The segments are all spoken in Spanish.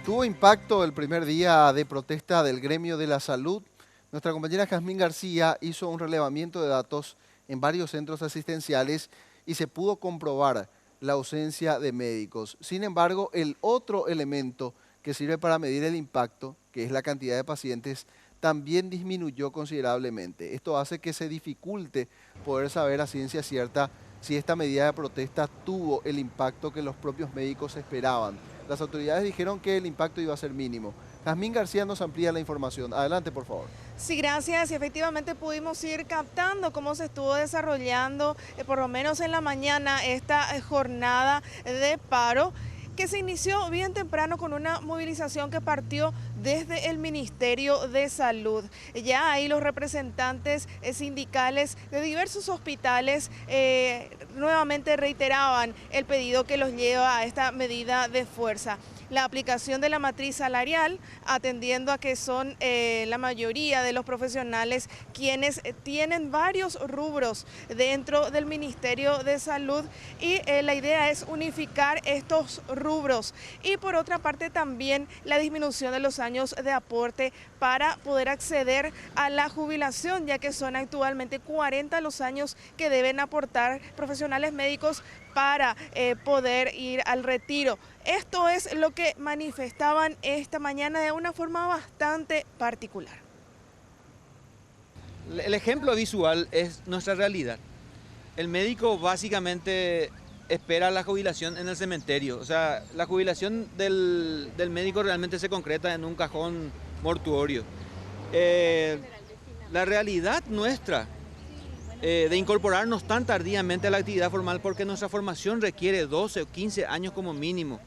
Tuvo impacto el primer día de protesta del gremio de la salud. Nuestra compañera Jazmín García hizo un relevamiento de datos en varios centros asistenciales y se pudo comprobar la ausencia de médicos. Sin embargo, el otro elemento que sirve para medir el impacto, que es la cantidad de pacientes, también disminuyó considerablemente. Esto hace que se dificulte poder saber a ciencia cierta si esta medida de protesta tuvo el impacto que los propios médicos esperaban. Las autoridades dijeron que el impacto iba a ser mínimo. Jazmín García nos amplía la información. Adelante, por favor. Sí, gracias. Y efectivamente pudimos ir captando cómo se estuvo desarrollando, por lo menos en la mañana, esta jornada de paro que se inició bien temprano con una movilización que partió desde el Ministerio de Salud. Ya ahí los representantes sindicales de diversos hospitales nuevamente reiteraban el pedido que los lleva a esta medida de fuerza. La aplicación de la matriz salarial, atendiendo a que son la mayoría de los profesionales quienes tienen varios rubros dentro del Ministerio de Salud y la idea es unificar estos rubros y por otra parte también la disminución de los años de aporte para poder acceder a la jubilación, ya que son actualmente 40 los años que deben aportar profesionales médicos para poder ir al retiro. Esto es lo que manifestaban esta mañana de una forma bastante particular. El ejemplo visual es nuestra realidad. El médico básicamente espera la jubilación en el cementerio. O sea, la jubilación del médico realmente se concreta en un cajón mortuorio. La realidad nuestra de incorporarnos tan tardíamente a la actividad formal porque nuestra formación requiere 12 o 15 años como mínimo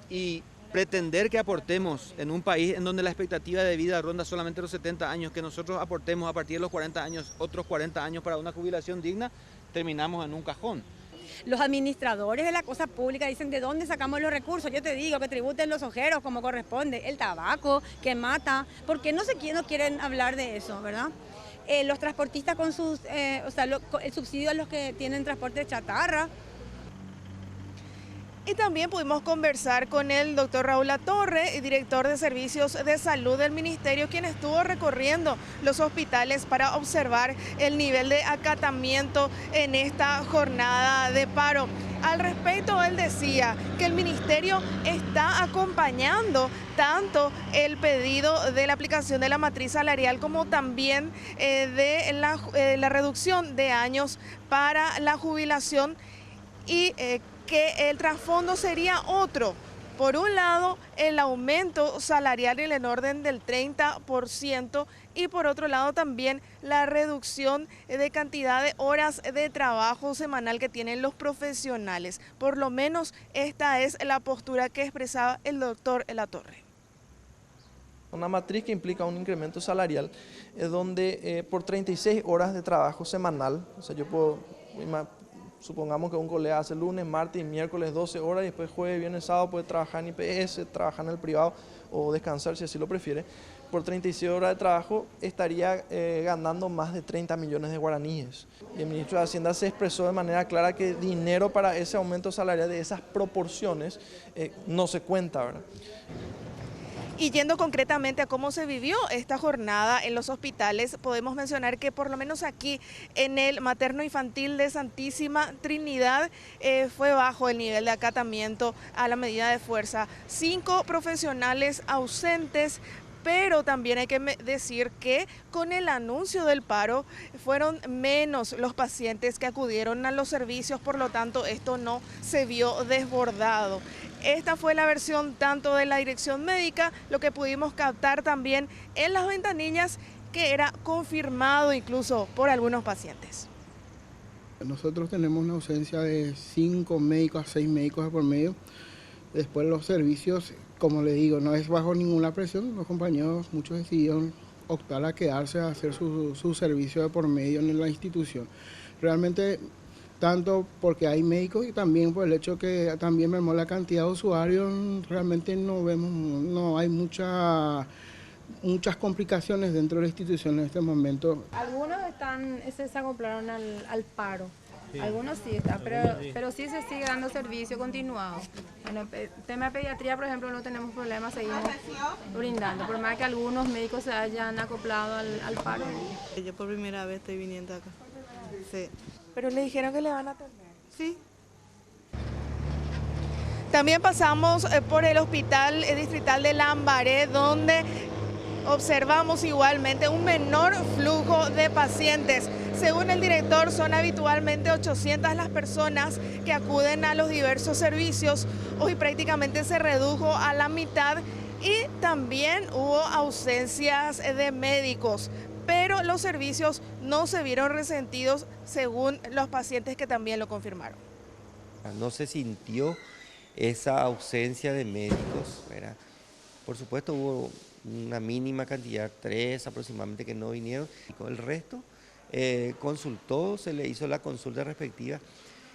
y pretender que aportemos en un país en donde la expectativa de vida ronda solamente los 70 años, que nosotros aportemos a partir de los 40 años, otros 40 años para una jubilación digna, terminamos en un cajón. Los administradores de la cosa pública dicen de dónde sacamos los recursos. Yo te digo que tributen los ojeros como corresponde, el tabaco que mata, porque no quieren hablar de eso, ¿verdad? Los transportistas con sus, el subsidio a los que tienen transporte de chatarra. Y también pudimos conversar con el doctor Raúl Latorre, director de Servicios de Salud del Ministerio, quien estuvo recorriendo los hospitales para observar el nivel de acatamiento en esta jornada de paro. Al respecto, él decía que el Ministerio está acompañando tanto el pedido de la aplicación de la matriz salarial como también de la reducción de años para la jubilación y que el trasfondo sería otro. Por un lado, el aumento salarial en el orden del 30% y por otro lado también la reducción de cantidad de horas de trabajo semanal que tienen los profesionales. Por lo menos esta es la postura que expresaba el doctor Latorre. Una matriz que implica un incremento salarial es donde por 36 horas de trabajo semanal, o sea, yo puedo... Supongamos que un colega hace lunes, martes y miércoles 12 horas y después jueves, viernes, sábado puede trabajar en IPS, trabajar en el privado o descansar si así lo prefiere. Por 36 horas de trabajo estaría ganando más de 30 millones de guaraníes. Y el ministro de Hacienda se expresó de manera clara que dinero para ese aumento salarial de esas proporciones no se cuenta, ¿verdad? Y yendo concretamente a cómo se vivió esta jornada en los hospitales, podemos mencionar que por lo menos aquí en el materno infantil de Santísima Trinidad fue bajo el nivel de acatamiento a la medida de fuerza. 5 profesionales ausentes, pero también hay que decir que con el anuncio del paro fueron menos los pacientes que acudieron a los servicios, por lo tanto esto no se vio desbordado. Esta fue la versión tanto de la dirección médica, lo que pudimos captar también en las ventanillas, que era confirmado incluso por algunos pacientes. Nosotros tenemos una ausencia de 5 médicos a 6 médicos de por medio. Después los servicios, como le digo, no es bajo ninguna presión. Los compañeros, muchos decidieron optar a quedarse a hacer su servicio de por medio en la institución. Realmente, tanto porque hay médicos y también por el hecho que también mermó la cantidad de usuarios, realmente no hay muchas complicaciones dentro de la institución en este momento. Algunos se acoplaron al paro. Algunos sí está, pero sí se sigue dando servicio continuado. Bueno, tema de pediatría, por ejemplo, no tenemos problemas, seguimos brindando, por más que algunos médicos se hayan acoplado al paro. Yo por primera vez estoy viniendo acá. Sí. Pero le dijeron que le van a atender. Sí. También pasamos por el Hospital Distrital de Lambaré, donde observamos igualmente un menor flujo de pacientes. Según el director, son habitualmente 800 las personas que acuden a los diversos servicios. Hoy prácticamente se redujo a la mitad y también hubo ausencias de médicos, pero los servicios no se vieron resentidos según los pacientes que también lo confirmaron. No se sintió esa ausencia de médicos, ¿verdad? Por supuesto hubo una mínima cantidad, 3 aproximadamente, que no vinieron. El resto consultó, se le hizo la consulta respectiva.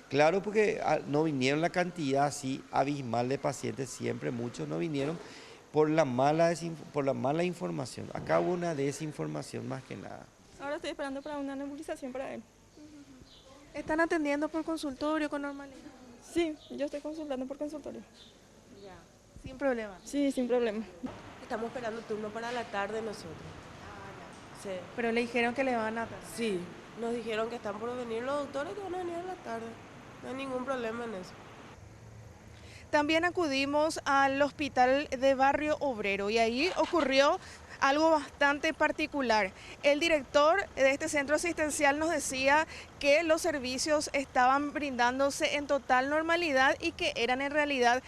Claro, porque no vinieron la cantidad así abismal de pacientes, siempre muchos no vinieron por la mala información. Acá hubo una desinformación más que nada. Ahora estoy esperando para una nebulización para él. ¿Están atendiendo por consultorio con normalidad? Sí, yo estoy consultando por consultorio. Sin problema. Sí, sin problema. Estamos esperando turno para la tarde nosotros. Sí. Pero le dijeron que le van a atender. Sí, nos dijeron que están por venir los doctores que van a venir a la tarde. No hay ningún problema en eso. También acudimos al Hospital de Barrio Obrero y ahí ocurrió algo bastante particular. El director de este centro asistencial nos decía que los servicios estaban brindándose en total normalidad y que eran en realidad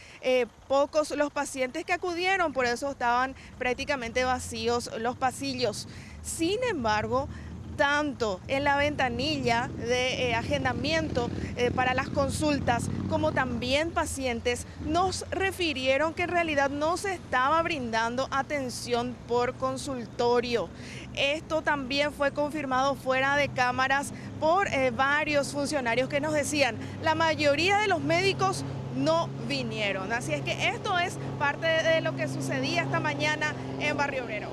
pocos los pacientes que acudieron, por eso estaban prácticamente vacíos los pasillos. Sin embargo, tanto en la ventanilla de agendamiento para las consultas como también pacientes nos refirieron que en realidad no se estaba brindando atención por consultorio. Esto también fue confirmado fuera de cámaras por varios funcionarios que nos decían, la mayoría de los médicos no vinieron. Así es que esto es parte de lo que sucedía esta mañana en Barrio Obrero.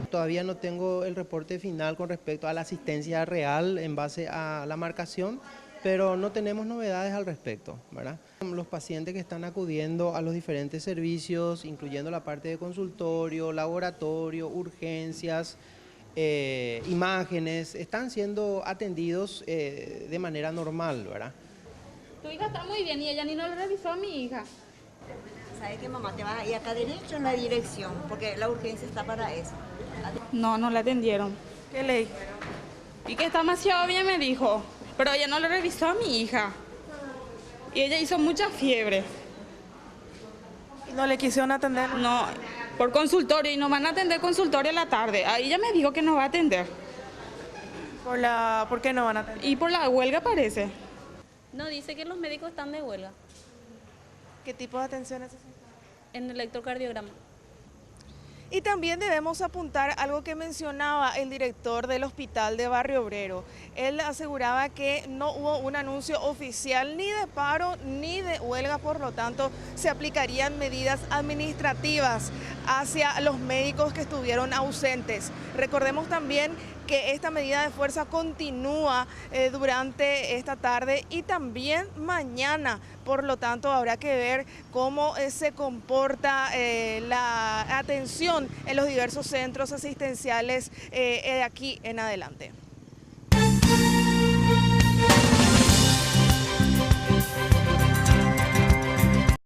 Todavía no tengo el reporte final con respecto a la asistencia real en base a la marcación, pero no tenemos novedades al respecto, ¿verdad? Los pacientes que están acudiendo a los diferentes servicios, incluyendo la parte de consultorio, laboratorio, urgencias, imágenes, están siendo atendidos de manera normal, ¿verdad? Tu hija está muy bien y ella ni no le revisó a mi hija. ¿Sabes qué, mamá? Te vas a ir acá derecho en la dirección, porque la urgencia está para eso. No, no la atendieron. ¿Qué le dijeron? Y que está demasiado bien, me dijo. Pero ella no le revisó a mi hija. Y ella hizo mucha fiebre. ¿Y no le quisieron atender? No, por consultorio. Y no van a atender consultorio a la tarde. Ahí ella me dijo que no va a atender. ¿Por qué no van a atender? Y por la huelga parece. No, dice que los médicos están de huelga. ¿Qué tipo de atención necesitan? En electrocardiograma. Y también debemos apuntar algo que mencionaba el director del Hospital de Barrio Obrero. Él aseguraba que no hubo un anuncio oficial ni de paro ni de huelga, por lo tanto se aplicarían medidas administrativas hacia los médicos que estuvieron ausentes. Recordemos también que esta medida de fuerza continúa durante esta tarde y también mañana, por lo tanto habrá que ver cómo se comporta la atención en los diversos centros asistenciales de aquí en adelante.